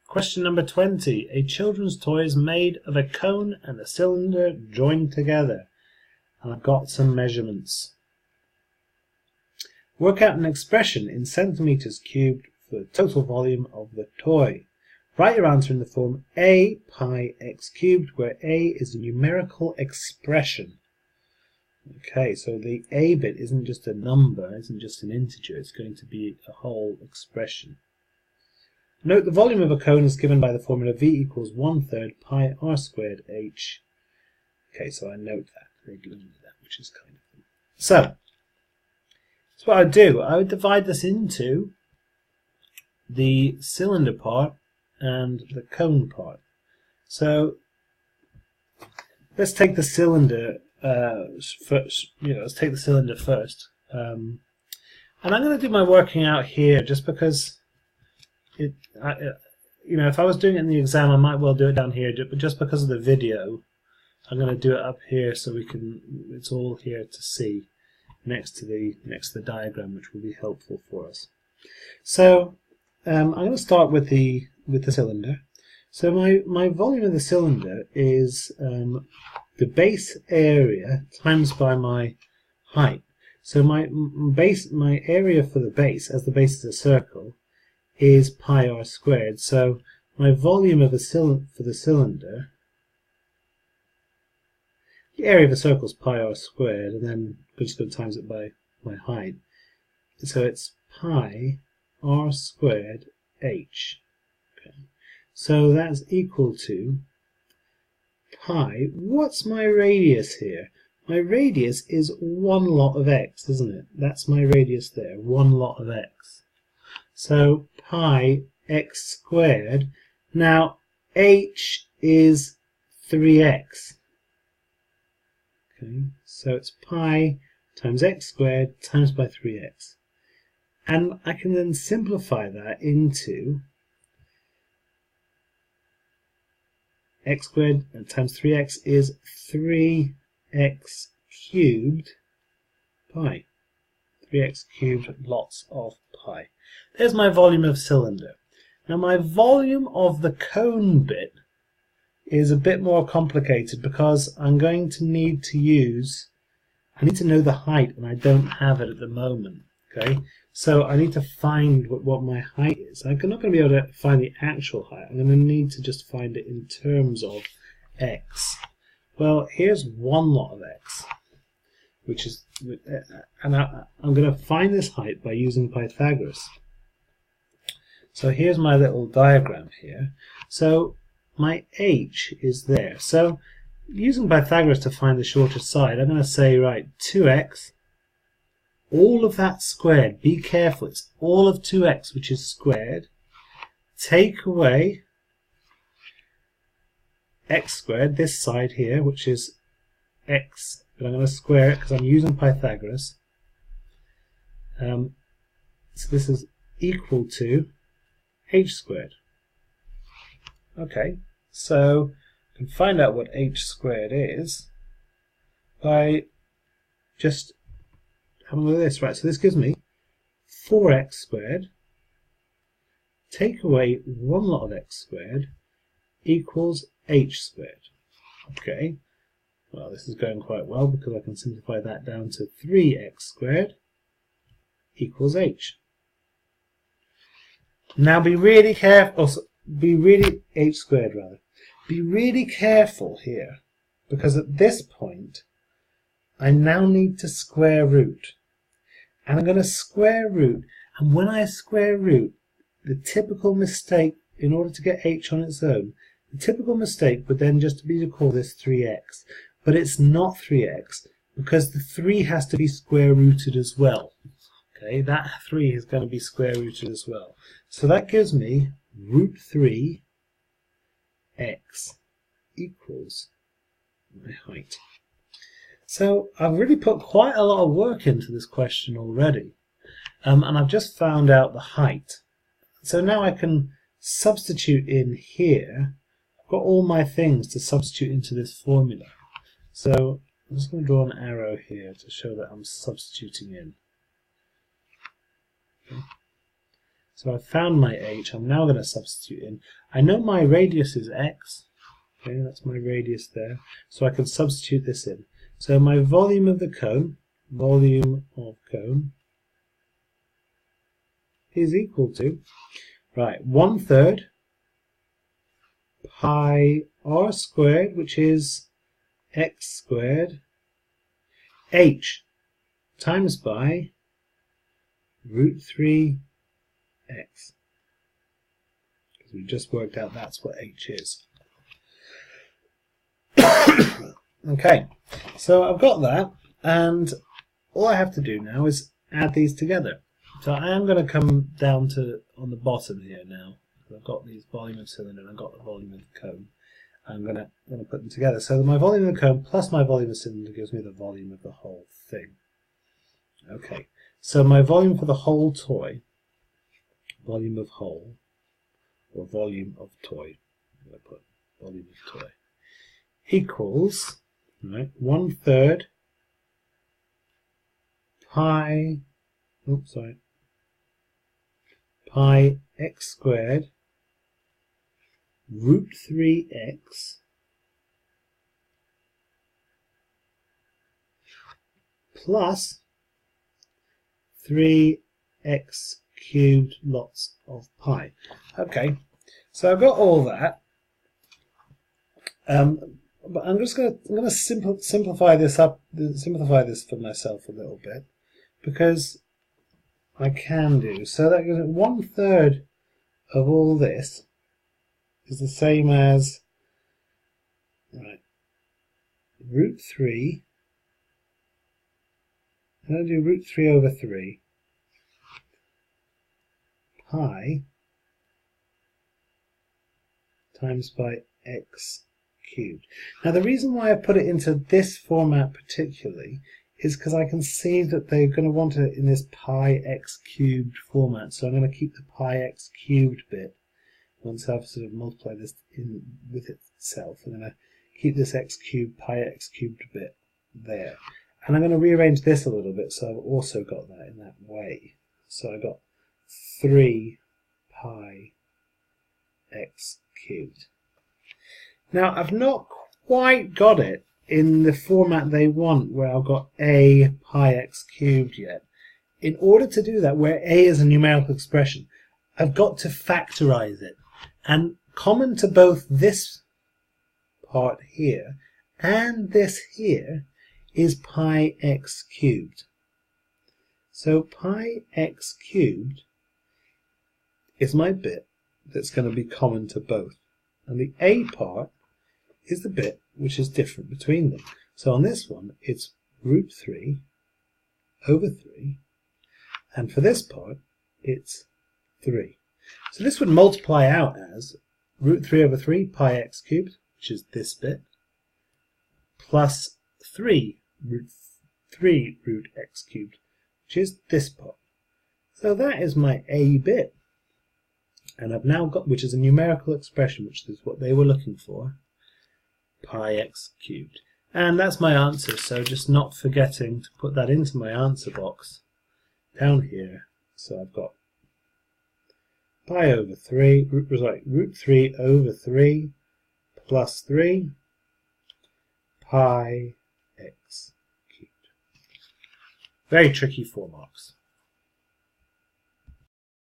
Question number 20. A children's toy is made of a cone and a cylinder joined together. And I've got some measurements. Work out an expression in centimeters cubed for the total volume of the toy. Write your answer in the form a pi x cubed, where a is a numerical expression. Okay, so the a bit isn't just a number, isn't just an integer, it's going to be a whole expression. Note the volume of a cone is given by the formula V equals 1/3 pi r squared h. Okay, so I note that, regularly that, which is kind of thing. So what I'd do, I would divide this into the cylinder part and the cone part. So let's take the cylinder first. Let's take the cylinder first, and I'm going to do my working out here, just because if I was doing it in the exam, I might well do it down here, but just because of the video, I'm going to do it up here so it's all here to see next to the diagram, which will be helpful for us. So I'm going to start with the cylinder. So my volume of the cylinder is the base area times by my height. So my area for the base, as the base is a circle, is pi r squared. So my volume of for the cylinder, the area of a circle is pi r squared, and then we're just going to times it by my height. So it's pi r squared h. Okay. So that's equal to pi. What's my radius here? My radius is one lot of x, isn't it? That's my radius there, one lot of x. So pi x squared. Now h is 3x. Okay, so it's pi times x squared times by 3x. And I can then simplify that into x squared times 3x is 3x cubed pi. 3x cubed lots of pi. There's my volume of cylinder. Now my volume of the cone bit is a bit more complicated, because I'm going to need to know the height, and I don't have it at the moment. Okay, so I need to find what my height is. I'm not going to be able to find the actual height. I'm going to need to just find it in terms of x. Well, here's one lot of x, which is, and I'm going to find this height by using Pythagoras. So here's my little diagram here. So my h is there. So using Pythagoras to find the shortest side, I'm going to say, right, 2x, all of that squared. Be careful, it's all of 2x, which is squared. Take away x squared, this side here, which is x, but I'm going to square it because I'm using Pythagoras. So this is equal to h squared. Okay, so I can find out what h squared is by just having a look at this. Right, so this gives me 4x squared, take away one lot of x squared, equals h squared. Okay, well, this is going quite well, because I can simplify that down to 3x squared equals h. Now be really careful, h squared rather. Be really careful here, because at this point I now need to square root. And I'm going to square root, and when I square root, the typical mistake, in order to get h on its own, the typical mistake would then just be to call this 3x. But it's not 3x, because the 3 has to be square rooted as well. Okay, that 3 is going to be square rooted as well. So that gives me root 3x equals my height. So I've really put quite a lot of work into this question already, and I've just found out the height. So now I can substitute in here. I've got all my things to substitute into this formula. So I'm just going to draw an arrow here to show that I'm substituting in. Okay. So I've found my h. I'm now going to substitute in. I know my radius is x. Okay, that's my radius there. So I can substitute this in. So my volume of the cone, is equal to, right, 1/3 pi r squared, which is x squared, h times by root 3 x. Because we just worked out that's what h is. Okay, so I've got that, and all I have to do now is add these together. So I am going to come down to on the bottom here now. I've got these volume of cylinder and I've got the volume of the cone. I'm going to put them together. So my volume of the cone plus my volume of cylinder gives me the volume of the whole thing. Okay, so my volume for the whole toy, volume of whole, or volume of toy, I'm going to put volume of toy, equals, right, 1/3 pi, pi x squared root 3x plus 3x cubed lots of pi. Okay, so I've got all that. But I'm going to simplify this for myself a little bit, because I can do. So that gives it 1/3 of all this is the same as, right, root 3. I'm going to do root 3 over 3 pi times by x cubed. Now the reason why I put it into this format particularly is because I can see that they're going to want it in this pi x cubed format. So I'm going to keep the pi x cubed bit. Once I've sort of multiplied this in with itself, I'm going to keep this x cubed, pi x cubed bit there. And I'm going to rearrange this a little bit, so I've also got that in that way. So I got 3 pi x cubed. Now I've not quite got it in the format they want, where I've got a pi x cubed yet. In order to do that, where a is a numerical expression, I've got to factorize it. And common to both this part here and this here is pi x cubed. So pi x cubed is my bit that's going to be common to both. And the a part is the bit which is different between them. So on this one, it's root 3 over 3. And for this part, it's 3. So this would multiply out as root 3 over 3 pi x cubed, which is this bit, plus 3 root x cubed, which is this part. So that is my a bit. And I've now got, which is a numerical expression, which is what they were looking for, pi x cubed. And that's my answer, so just not forgetting to put that into my answer box down here. So I've got pi over 3, root 3 over 3 plus 3 pi x cubed. Very tricky 4 marks.